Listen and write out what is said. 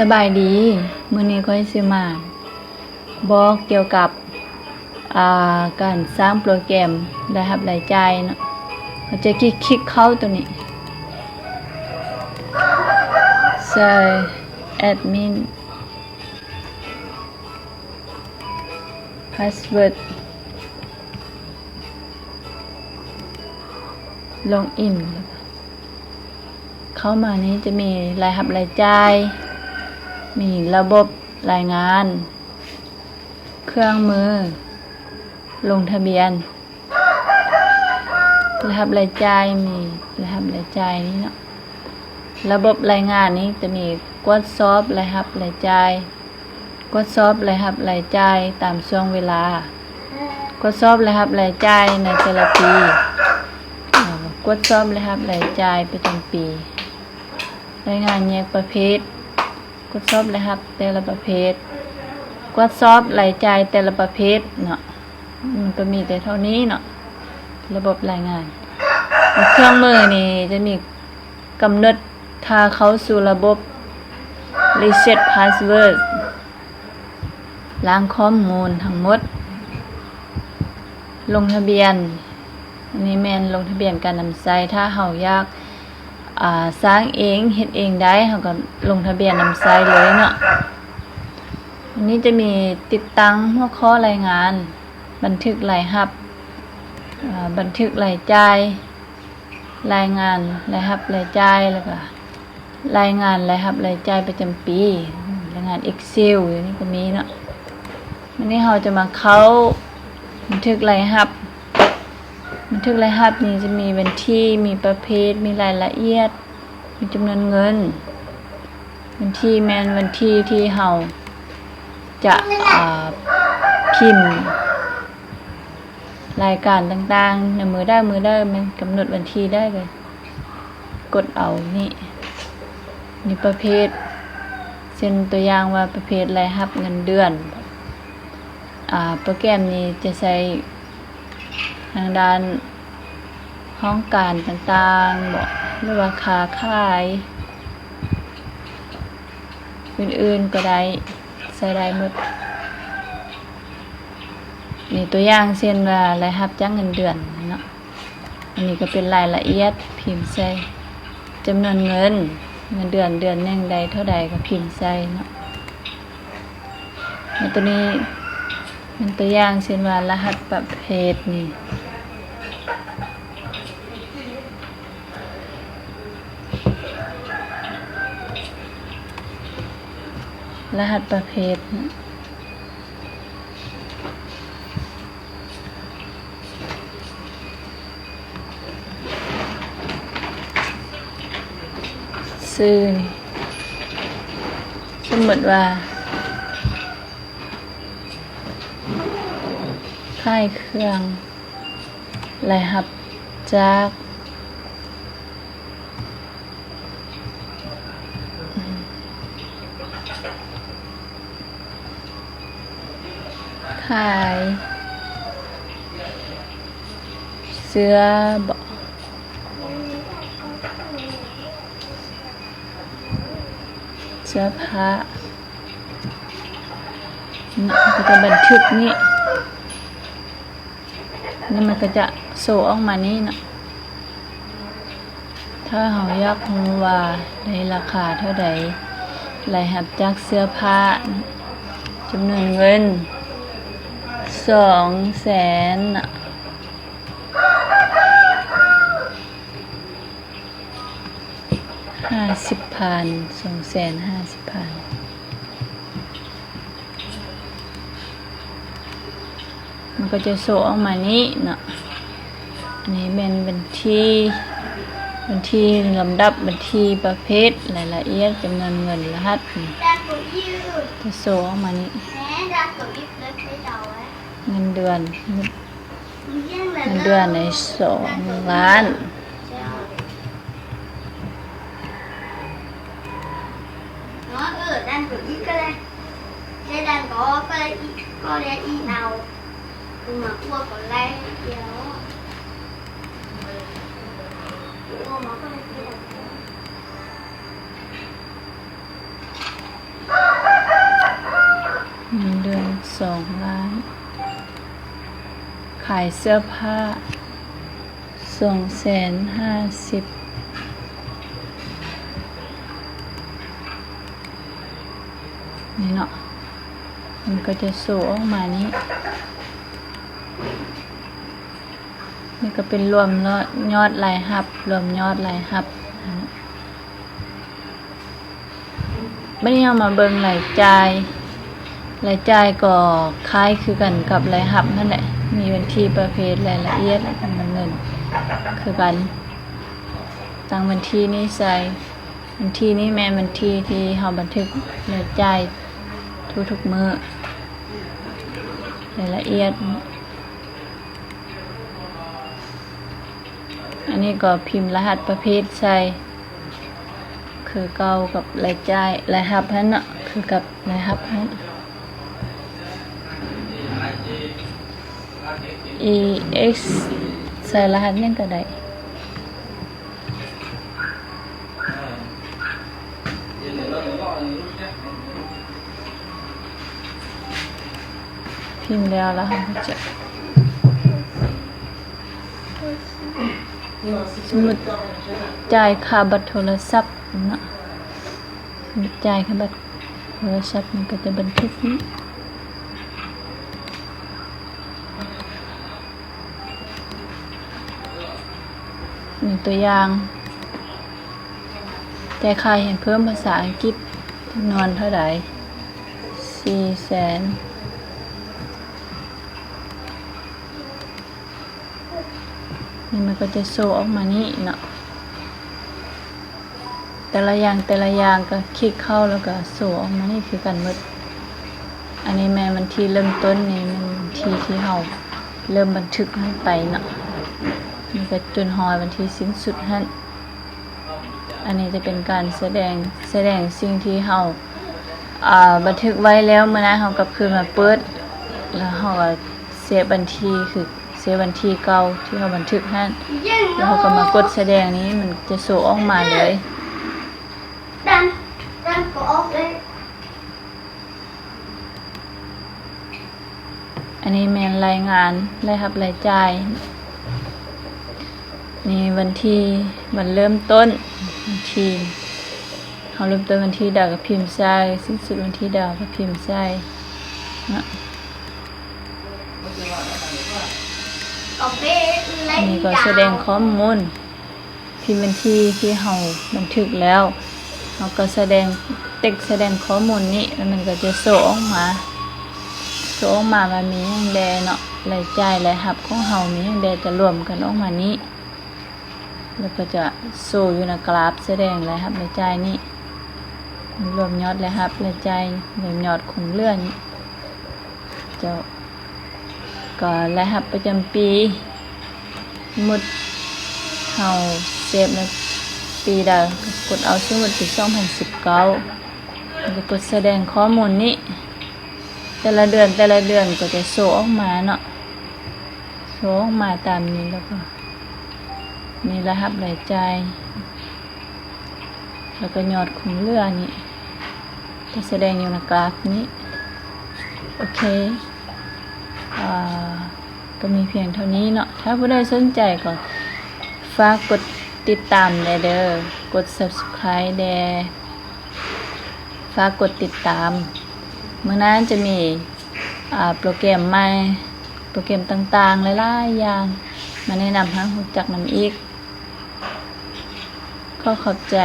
สบายดีมื้อนี้ค่อยสิมาบอกเกี่ยวกับการสร้างโปรแกรมรายรับรายจ่ายเนาะเขาจะคลิกเข้าตัวนี้ใส่แอดมินพาสเวิร์ดลงอินเข้ามานี้จะมีรายรับรายจ่ายมีระบบรายงานเครื่องมือลงทะเบียนรายรับรายจ่ายมีรายรับรายจ่ายนี้เนาะระบบรายงานนี้จะมีกดสอบรายรับรายจ่ายกดสอบรายรับรายจ่ายตามช่วงเวลากดสอบรายรับรายจ่ายในแต่ละปีกดสอบรายรับรายจ่ายประจำปีรายงานแยกประเภทกดสอบรายรับแต่ละประเภทกดสอบรายจ่ายแต่ละประเภทเนาะมันก็มีแต่เท่านี้เนาะระบบรายงานเครื่องมือนี่จะมีกำหนดถ้าเข้าสู่ระบบ reset password ล้างข้อมูลทั้งหมดลงทะเบียนอันนี้แม่นลงทะเบียนการนำใช้ถ้าเฮาอยากสร้างเองเฮ็ดเองได้เฮาก็ลงทะเบียนนำใช้เลยเนาะอันนี้จะมีติดตั้งหัวข้อรายงานบันทึกรายรับบันทึกรายจ่ายรายงานรายรับรายจ่ายแล้วก็รายงานรายรับรายจ่ายประจำปีรายงาน Excel อย่างนี้ก็มีเนาะวันนี้เราจะมาเข้าบันทึกรายรับบันทึกรายรับนี่จะมีวันที่มีประเภทมีรายละเอียดมีจำนวนเงินวันที่แม่นวันที่ที่เราจะพิมพ์รายการต่างๆในมือได้มันกำหนดวันที่ได้เลยกดเอานี่ประเภทเช่นตัวอย่างว่าประเภทรายรับเงินเดือนโปรแกรมนี้จะใช้ทางด้านห้องการต่างๆบอกหรือว่าค้าขายอื่นๆก็ได้ใช้ได้หมดนี่ตัวอย่างเช่นว่ารายรับจากเงินเดือนเนาะอันนี้ก็เป็นรายละเอียดพิมพ์ใส่จำนวนเงินเดือนหนึ่งใดเท่าใดก็พิมพ์ใส่เนาะตัวนี้เป็นตัวอย่างเช่นว่ารหัสประเภทนี่รหัสประเภทซื้อสมมติว่าค่ายเครื่องรายรับจากค่ายเสื้อผ้าก็จะบันทึกนี่มันก็จะโชว์ออกมานี่นะถ้าเราอยากรู้ว่าในราคาเท่าใดรายรับจากเสื้อผ้าจำนวนเงิน200,000 50,000 250,000มันก็จะโชว์ออกมานี้เนาะอันนี้เป็นบัญชีลำดับบัญชีประเภทรายละเอียดจำนวนเงินรหัสจะโชว์ออกมานี้เงินเดือนใน2 ล้านđang của ít cái đây đang có cái đây ít nào mà cua còn đây kéo cua mà có đây เงินเดือน2 ล้าน ขายเสื้อผ้า250,000นี่เนาะมันก็จะโซออกมานี้นี่ก็เป็นรวมยอดรายรับรวมยอดรายรับไม่ได้เอามาเบิ่งรายจ่ายก็คล้ายคือกันกับรายรับนั่นแหละมีบัญชีประเภทรายละเอียดและการดำเนินคือกันตั้งบัญชีนี้ใส่บัญชีนี้แม่นบัญชีที่เฮาบันทึกรายจ่ายทุกๆมื้อรายละเอียดอันนี้ก็พิมพ์รหัสประเภทใส่คือเก่ากับรายจ่ายรายรับนั้นเนาะคือกับรายรับนั้น EX ใส่รหัสนั่นก็ได้พิมพ์แล้วเราก็จะสมมุติจ่ายค่าบัตรโทรศัพท์เนาะสมมุติจ่ายค่าบัตรโทรศัพท์มันก็จะบันทึกนี้มีตัวอย่างแต่ค่าเห็นเพิ่มภาษาอังกฤษจำนวนเท่าไหร่400,000นี่มันก็จะโชว์ออกมานี่เนาะแต่ละอย่างก็คลิกเข้าแล้วก็โชว์ออกมานี่คือกันหมดอันนี้แม่มันที่เริ่มต้นนี่มันที่เฮาเริ่มบันทึกให้ไปเนาะนี่ก็จนฮอดวันที่สิ้นสุดหั่นอันนี้จะเป็นการแสดงสิ่งที่เฮาบันทึกไว้แล้วเมื่อนั้นเฮากลับคืนมาเปิดแล้วเฮาก็เซฟบัญชีคือเซฟบัญชีเก่าที่เฮาบันทึกหั่นแล้วเฮาก็มากดแสดงนี้มันจะโชว์ออกมาเลยดันก็ออกเลย อันนี้แม่นรายงานรายรับรายจ่ายนี่วันเริ่มต้นวันที่เขาเริ่มต้นวันที่ดาวกับพิมพ์ใส่สิ้นสุดวันที่ดาวกับพิมพ์ใส่นะนี่ก็แสดงข้อมูลพิมพ์บัญชีที่เขาบันทึกแล้วเขาก็แสดงแสดงข้อมูลนี้แล้วมันก็จะโชว์ออกมาว่ามีอย่างใดเนาะรายจ่ายรายรับของเฮามีอย่างใดจะรวมกันออกมานี้แล้วก็จะโชว์อยู่ในกราฟแสดงรายรับรายจ่ายนี้รวมยอดรายรับรายจ่ายรวมยอดคงเหลือนี้จะก็รายรับประจำปีสมมุติเฮาเซฟในปีใดกดเอาสมมุติปี2019แล้วก็กดแสดงข้อมูลนี้แต่ละเดือนก็จะโชว์ออกมาเนาะโชว์ออกมาตามนี้แล้วก็มีรายรับรายจ่ายแล้วก็ยอดคงเหลือนี่จะแสดงอยู่ในกราฟนี้โอเคก็มีเพียงเท่านี้เนาะถ้าผู้ใดสนใจก็ฝากกดติดตามเด้อกด Subscribe เด้ฝากกดติดตามเมื่อนั้นจะมีโปรแกรมใหม่โปรแกรมต่างๆหลายๆอย่างมาแนะนำให้รู้จักนำอีกขอบใจ